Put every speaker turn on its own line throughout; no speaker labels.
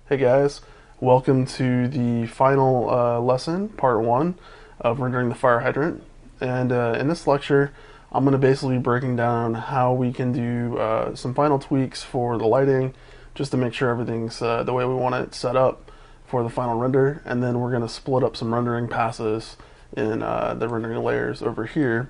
Hey guys, welcome to the final lesson, part one of rendering the fire hydrant. And in this lecture, I'm going to basically be breaking down how we can do some final tweaks for the lighting, just to make sure everything's the way we want it set up for the final render. And then we're going to split up some rendering passes in the rendering layers over here,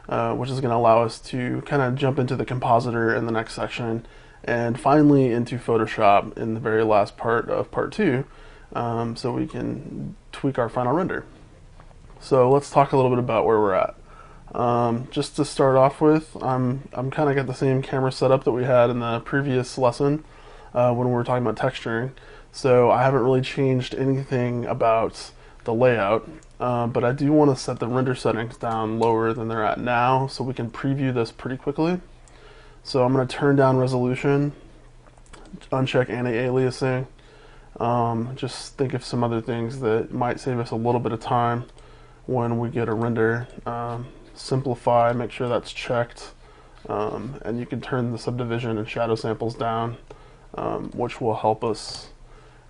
which is going to allow us to kind of jump into the compositor in the next section, and finally into Photoshop in the very last part of part two, so we can tweak our final render. So let's talk a little bit about where we're at. Just to start off with, I'm kind of got the same camera setup that we had in the previous lesson when we were talking about texturing. So I haven't really changed anything about the layout, but I do want to set the render settings down lower than they're at now so we can preview this pretty quickly. So I'm going to turn down resolution, uncheck anti-aliasing, just think of some other things that might save us a little bit of time when we get a render. Simplify, make sure that's checked, and you can turn the subdivision and shadow samples down, which will help us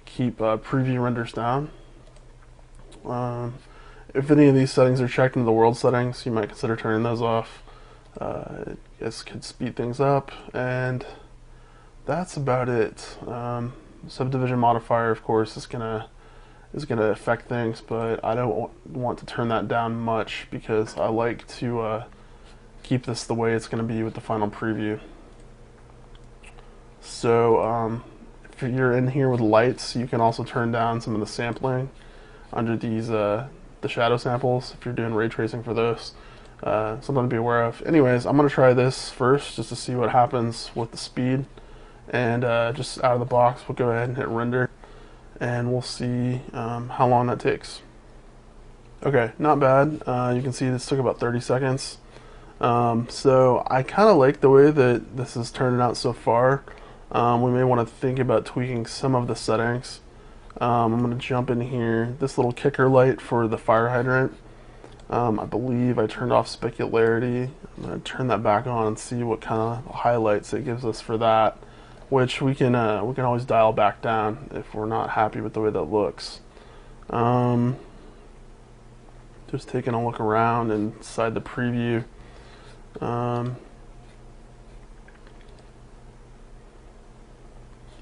keep preview renders down. If any of these settings are checked into the world settings, you might consider turning those off. This could speed things up, and that's about it. Subdivision modifier, of course, is gonna affect things, but I don't want to turn that down much because I like to keep this the way it's going to be with the final preview. So if you're in here with lights, you can also turn down some of the sampling under these the shadow samples if you're doing ray tracing for those. Something to be aware of. Anyways, I'm going to try this first just to see what happens with the speed, and just out of the box we'll go ahead and hit render, and we'll see how long that takes. Okay, not bad. You can see this took about 30 seconds. So I kind of like the way that this is turning out so far. We may want to think about tweaking some of the settings. I'm going to jump in here. This little kicker light for the fire hydrant, I believe I turned off specularity. I'm going to turn that back on and see what kind of highlights it gives us for that, which we can always dial back down if we're not happy with the way that looks. Just taking a look around inside the preview.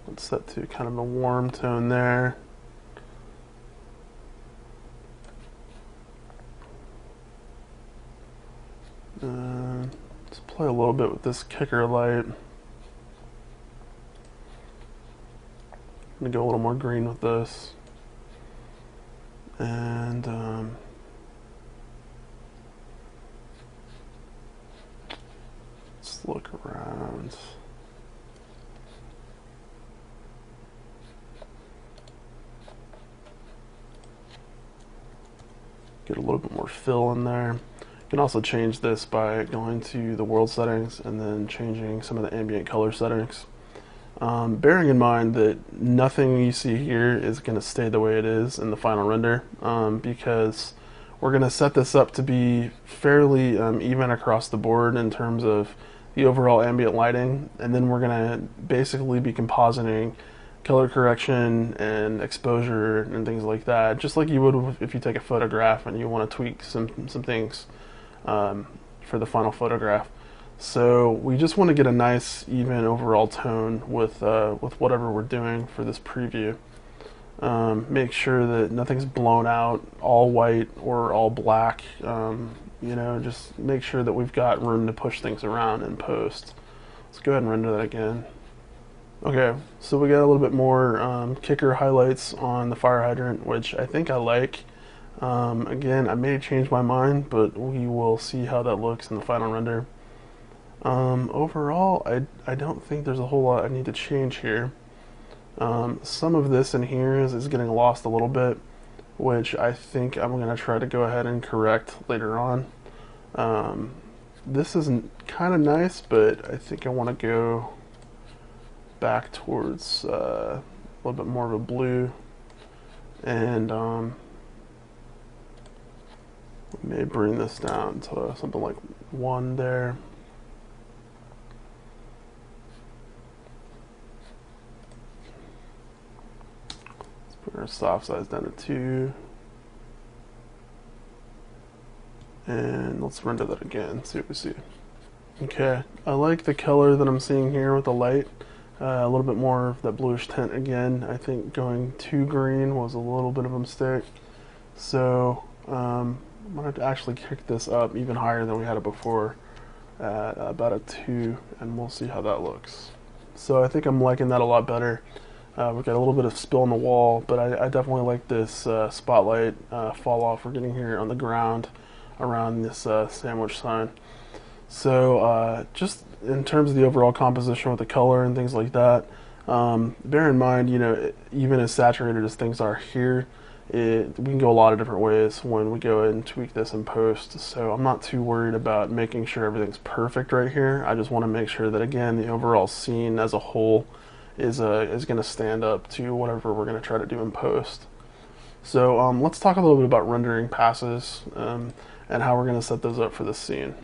Let's set to kind of a warm tone there. Let's play a little bit with this kicker light. I'm gonna go a little more green with this, and let's look around. Get a little bit more fill in there. You can also change this by going to the world settings and then changing some of the ambient color settings. Bearing in mind that nothing you see here is going to stay the way it is in the final render, because we're going to set this up to be fairly even across the board in terms of the overall ambient lighting, and then we're going to basically be compositing color correction and exposure and things like that, just like you would if you take a photograph and you want to tweak some things for the final photograph. So we just want to get a nice even overall tone with whatever we're doing for this preview. Make sure that nothing's blown out, all white or all black. You know, just make sure that we've got room to push things around in post. Let's go ahead and render that again. Okay, so we got a little bit more kicker highlights on the fire hydrant, which I think I like. Again, I may change my mind, but we will see how that looks in the final render. Overall, I don't think there's a whole lot I need to change here. Some of this in here is getting lost a little bit, which I think I'm going to try to go ahead and correct later on. This isn't kind of nice, but I think I want to go back towards a little bit more of a blue, and may bring this down to something like 1 there. Put our soft size down to 2. And let's render that again, see what we see. Okay, I like the color that I'm seeing here with the light. A little bit more of that bluish tint again. I think going too green was a little bit of a mistake. So I'm going to actually kick this up even higher than we had it before at about a 2, and we'll see how that looks. So I think I'm liking that a lot better. We've got a little bit of spill on the wall, but I definitely like this spotlight fall off we're getting here on the ground around this sandwich sign. So just in terms of the overall composition with the color and things like that, bear in mind, you know, even as saturated as things are here, we can go a lot of different ways when we go and tweak this in post. So I'm not too worried about making sure everything's perfect right here. I just want to make sure that, again, the overall scene as a whole is going to stand up to whatever we're going to try to do in post. So let's talk a little bit about rendering passes and how we're going to set those up for this scene.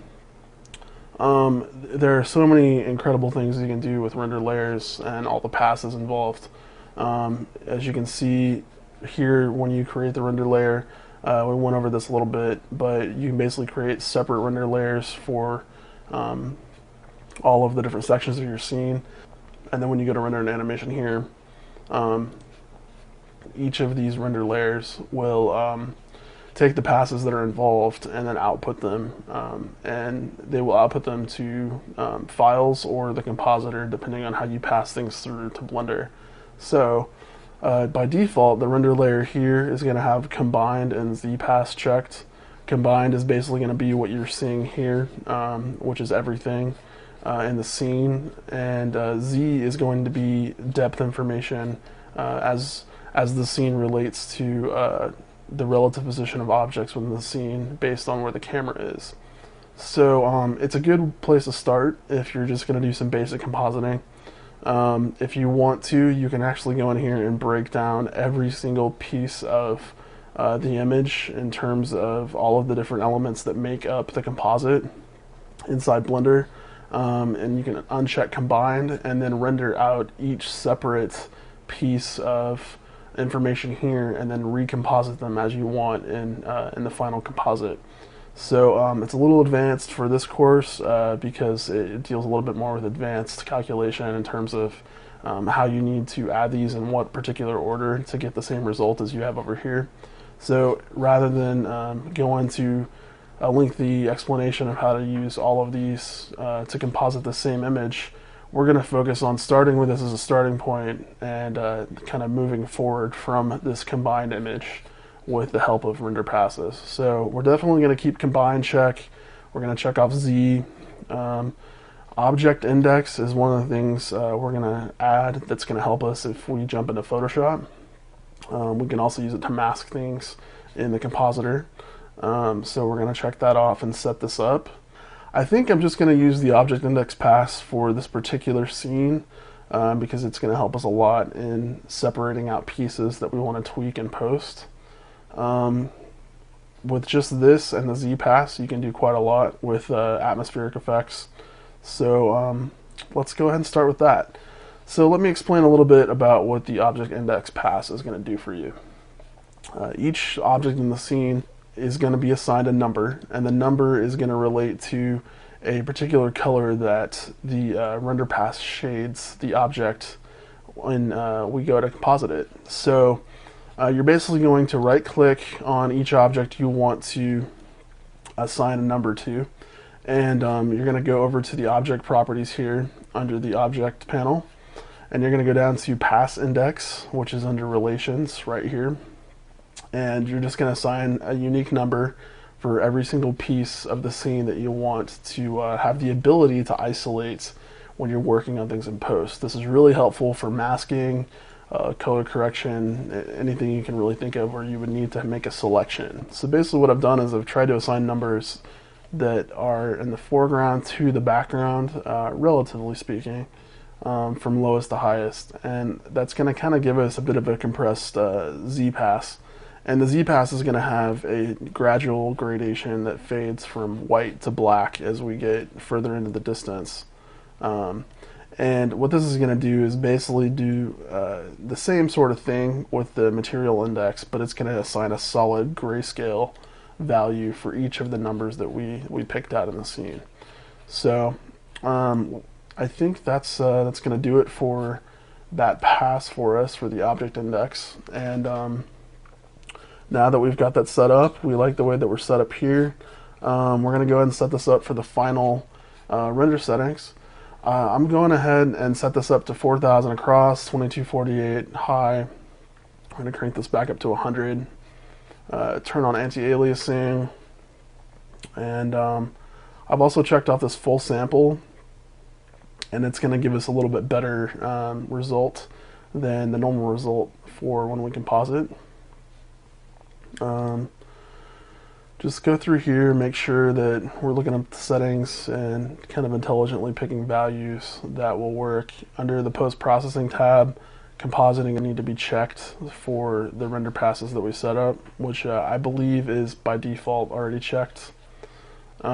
There are so many incredible things you can do with render layers and all the passes involved. As you can see here, when you create the render layer, we went over this a little bit, but you can basically create separate render layers for all of the different sections of your scene. And then when you go to render an animation here, each of these render layers will take the passes that are involved and then output them, and they will output them to files or the compositor, depending on how you pass things through to Blender. So by default, the render layer here is going to have combined and Z pass checked. Combined is basically going to be what you're seeing here, which is everything in the scene, and Z is going to be depth information as the scene relates to the relative position of objects within the scene based on where the camera is. So it's a good place to start if you're just going to do some basic compositing. If you want to, you can actually go in here and break down every single piece of the image in terms of all of the different elements that make up the composite inside Blender. And you can uncheck combined and then render out each separate piece of information here and then recomposite them as you want in the final composite. So it's a little advanced for this course because it deals a little bit more with advanced calculation in terms of how you need to add these in what particular order to get the same result as you have over here. So rather than go into a lengthy explanation of how to use all of these to composite the same image, we're going to focus on starting with this as a starting point and kind of moving forward from this combined image with the help of render passes. So we're definitely going to keep combine check. We're going to check off Z. Object index is one of the things we're going to add that's going to help us if we jump into Photoshop. We can also use it to mask things in the compositor. So we're going to check that off and set this up. I think I'm just going to use the object index pass for this particular scene because it's going to help us a lot in separating out pieces that we want to tweak in post. With just this and the Z pass, you can do quite a lot with atmospheric effects. So let's go ahead and start with that. So let me explain a little bit about what the object index pass is going to do for you. Each object in the scene is going to be assigned a number, and the number is going to relate to a particular color that the render pass shades the object when we go to composite it. So you're basically going to right click on each object you want to assign a number to, and you're going to go over to the object properties here under the object panel, and you're going to go down to pass index, which is under relations right here. And you're just going to assign a unique number for every single piece of the scene that you want to have the ability to isolate when you're working on things in post. This is really helpful for masking, color correction, anything you can really think of where you would need to make a selection. So basically what I've done is I've tried to assign numbers that are in the foreground to the background, relatively speaking, from lowest to highest. And that's going to kind of give us a bit of a compressed Z-pass. And the Z-pass is going to have a gradual gradation that fades from white to black as we get further into the distance. And what this is going to do is basically do the same sort of thing with the material index, but it's going to assign a solid grayscale value for each of the numbers that we picked out in the scene. So I think that's going to do it for that pass for us for the object index. And now that we've got that set up, we like the way that we're set up here. We're going to go ahead and set this up for the final render settings. I'm going ahead and set this up to 4000 across, 2248 high. I'm going to crank this back up to 100. Turn on anti-aliasing. And I've also checked off this full sample, and it's going to give us a little bit better result than the normal result for when we composite. Just go through here, make sure that we're looking up the settings and kind of intelligently picking values that will work. Under the post-processing tab, compositing will need to be checked for the render passes that we set up, which I believe is by default already checked. If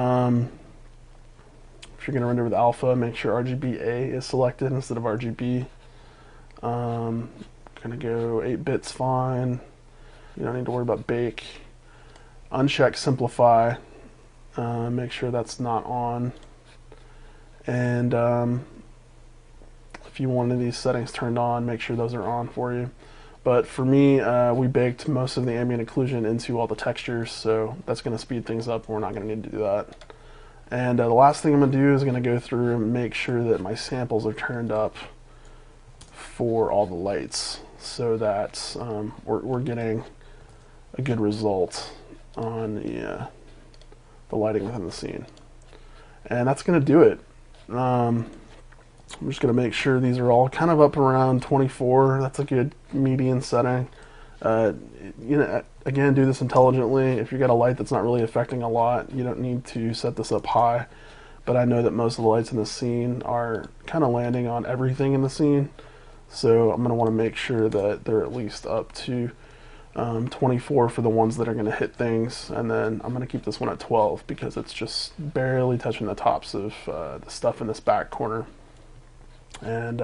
you're going to render with alpha, make sure RGBA is selected instead of RGB. Going to go 8 bits fine. You don't need to worry about bake. Uncheck simplify, make sure that's not on, and if you want any of these settings turned on, make sure those are on for you. But for me, we baked most of the ambient occlusion into all the textures, so that's going to speed things up. We're not going to need to do that. And the last thing I'm going to do is going to go through and make sure that my samples are turned up for all the lights, so that we're getting a good result on the lighting within the scene. And that's going to do it. I'm just going to make sure these are all kind of up around 24. That's a good median setting. Again, do this intelligently. If you got a light that's not really affecting a lot, you don't need to set this up high. But I know that most of the lights in the scene are kind of landing on everything in the scene. So I'm going to want to make sure that they're at least up to 24 for the ones that are going to hit things, and then I'm going to keep this one at 12 because it's just barely touching the tops of the stuff in this back corner. And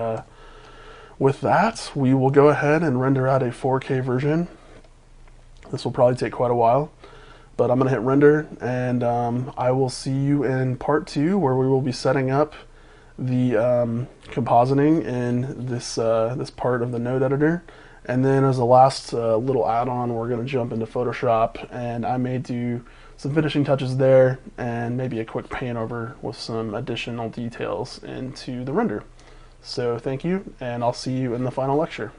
with that, we will go ahead and render out a 4K version. This will probably take quite a while, but I'm going to hit render, and I will see you in part 2, where we will be setting up the compositing in this part of the node editor. And then as a last little add-on, we're going to jump into Photoshop, and I may do some finishing touches there and maybe a quick paint over with some additional details into the render. So thank you, and I'll see you in the final lecture.